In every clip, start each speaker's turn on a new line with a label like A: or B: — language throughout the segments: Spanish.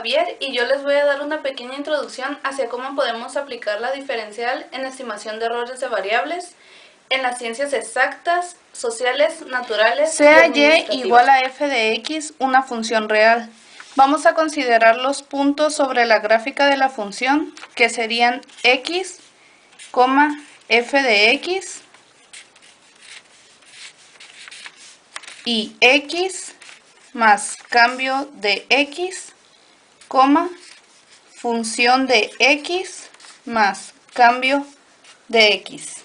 A: Javier y yo les voy a dar una pequeña introducción hacia cómo podemos aplicar la diferencial en estimación de errores de variables en las ciencias exactas, sociales, naturales y administrativas.
B: Sea y igual a f de x una función real. Vamos a considerar los puntos sobre la gráfica de la función, que serían x, f de x y x más cambio de x, función de x más cambio de x.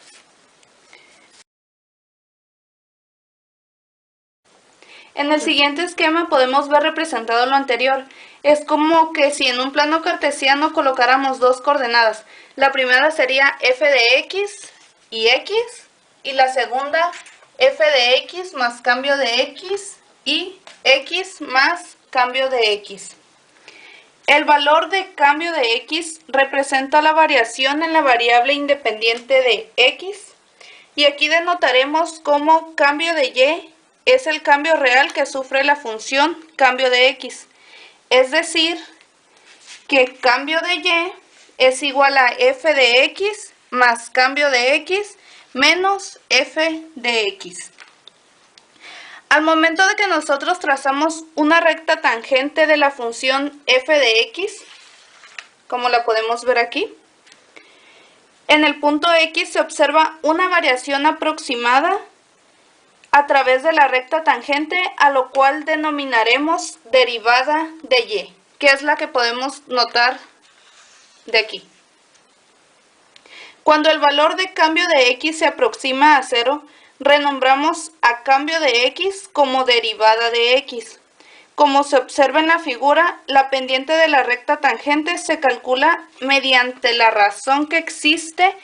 A: En el siguiente esquema podemos ver representado lo anterior. Es como que si en un plano cartesiano colocáramos dos coordenadas. La primera sería f de x, y la segunda f de x más cambio de x y x más cambio de x. El valor de cambio de x representa la variación en la variable independiente de x, y aquí denotaremos como cambio de y es el cambio real que sufre la función cambio de x. Es decir, que cambio de y es igual a f de x más cambio de x menos f de x. Al momento de que nosotros trazamos una recta tangente de la función f de x, como la podemos ver aquí, en el punto x se observa una variación aproximada a través de la recta tangente, a lo cual denominaremos derivada de y, que es la que podemos notar de aquí. Cuando el valor de cambio de x se aproxima a 0, renombramos a cambio de x como derivada de x. Como se observa en la figura, la pendiente de la recta tangente se calcula mediante la razón que existe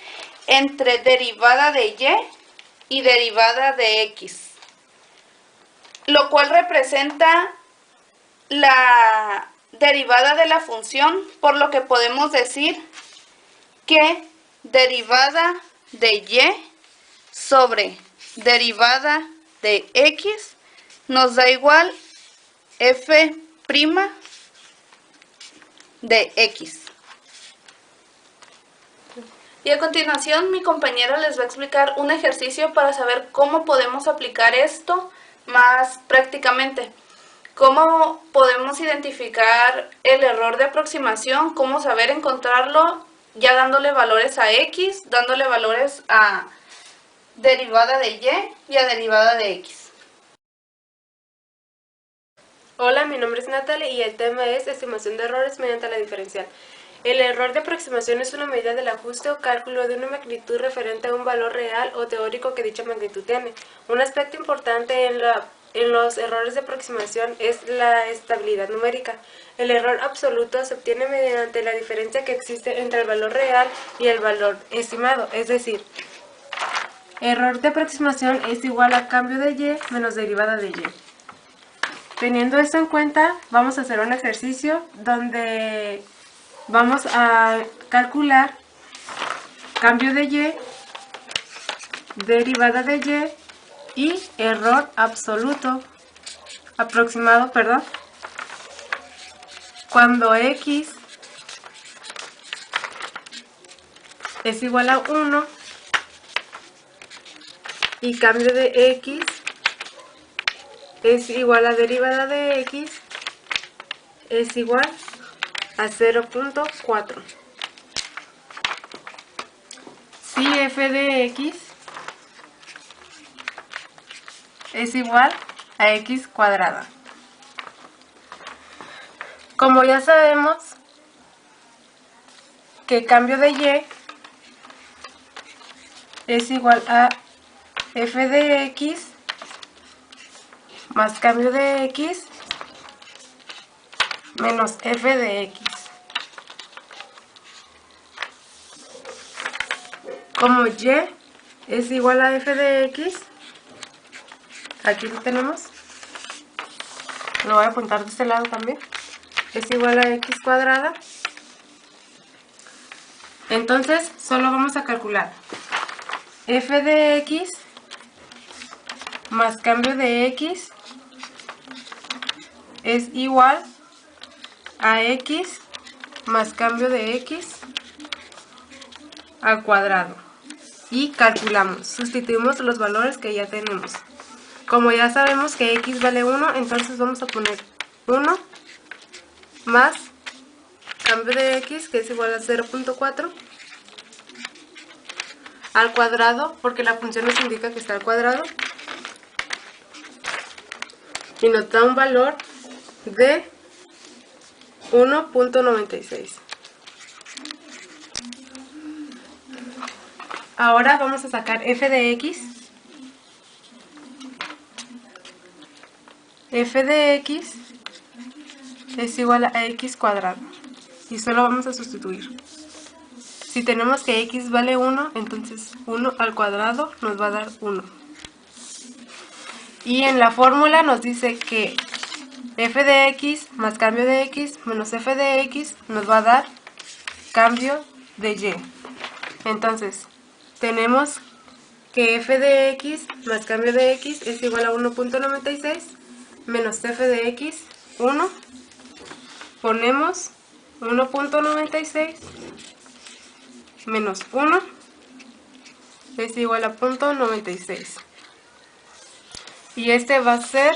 A: entre derivada de y derivada de x, lo cual representa la derivada de la función, por lo que podemos decir que derivada de y sobre derivada de x nos da igual f' de x. Y a continuación mi compañera les va a explicar un ejercicio para saber cómo podemos aplicar esto más prácticamente. Cómo podemos identificar el error de aproximación, cómo saber encontrarlo ya dándole valores a x, dándole valores a derivada de y a derivada de x.
C: Hola, mi nombre es Natalie y el tema es estimación de errores mediante la diferencial. El error de aproximación es una medida del ajuste o cálculo de una magnitud referente a un valor real o teórico que dicha magnitud tiene. Un aspecto importante en los errores de aproximación es la estabilidad numérica. El error absoluto se obtiene mediante la diferencia que existe entre el valor real y el valor estimado, es decir, error de aproximación es igual a cambio de y menos derivada de y. Teniendo esto en cuenta, vamos a hacer un ejercicio donde vamos a calcular cambio de y, derivada de y error aproximado, cuando x es igual a 1 y cambio de x es igual a derivada de x es igual a 0.4. Si f de x es igual a x cuadrada. Como ya sabemos que cambio de y es igual a f de x más cambio de x menos f de x. Como y es igual a f de x, aquí lo tenemos, lo voy a apuntar de este lado también, es igual a x cuadrada. Entonces solo vamos a calcular f de x más cambio de x es igual AX más cambio de X al cuadrado. Y calculamos, sustituimos los valores que ya tenemos. Como ya sabemos que X vale 1, entonces vamos a poner 1 más cambio de X, que es igual a 0.4, al cuadrado, porque la función nos indica que está al cuadrado, y nos da un valor de 1.96. Ahora vamos a sacar f de x. F de x es igual a x cuadrado. Y solo vamos a sustituir. Si tenemos que x vale 1, entonces 1 al cuadrado nos va a dar 1. Y en la fórmula nos dice que f de x más cambio de x menos f de x nos va a dar cambio de y. Entonces, tenemos que f de x más cambio de x es igual a 1.96 menos f de x, 1. Ponemos 1.96 menos 1 es igual a 0.96. Y este va a ser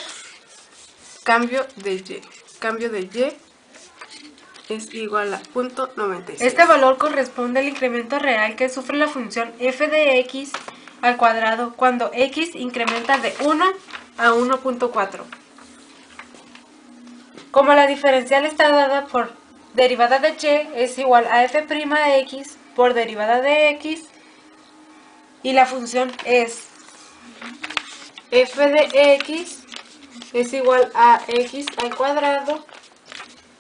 C: cambio de y. Cambio de y es igual a 0.96. Este valor corresponde al incremento real que sufre la función f de x al cuadrado cuando x incrementa de 1 a 1.4. Como la diferencial está dada por derivada de y es igual a f' de x por derivada de x, y la función es f de x es igual a x al cuadrado,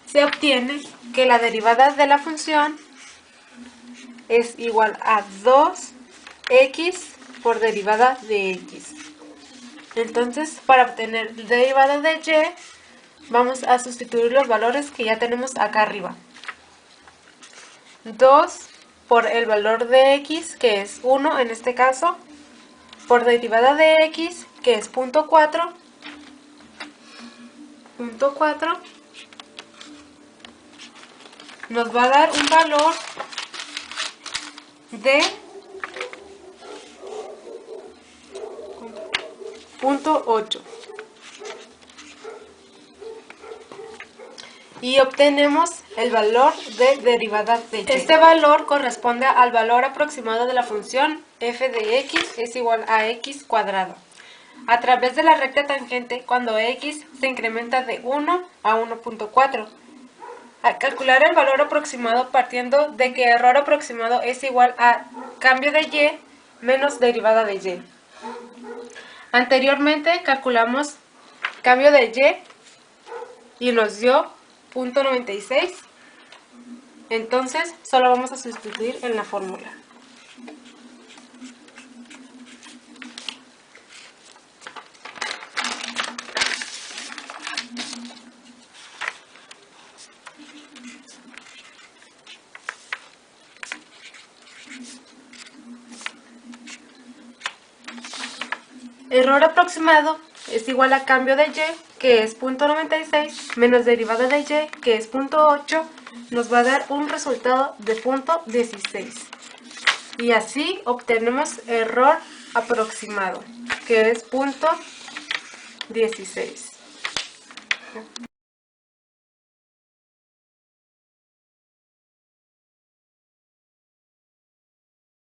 C: se obtiene que la derivada de la función es igual a 2x por derivada de x. Entonces, para obtener la derivada de y, vamos a sustituir los valores que ya tenemos acá arriba. 2 por el valor de x, que es 1 en este caso, por derivada de x, que es 0.4, nos va a dar un valor de 0.8. Y obtenemos el valor de derivada de y. Este valor corresponde al valor aproximado de la función f de x es igual a x cuadrado a través de la recta tangente cuando x se incrementa de 1 a 1.4. Al calcular el valor aproximado partiendo de que error aproximado es igual a cambio de y menos derivada de y. Anteriormente calculamos cambio de y nos dio 0.96. Entonces solo vamos a sustituir en la fórmula. Error aproximado es igual a cambio de y, que es 0.96, menos derivada de y, que es 0.8, nos va a dar un resultado de 0.16. Y así obtenemos error aproximado, que es 0.16.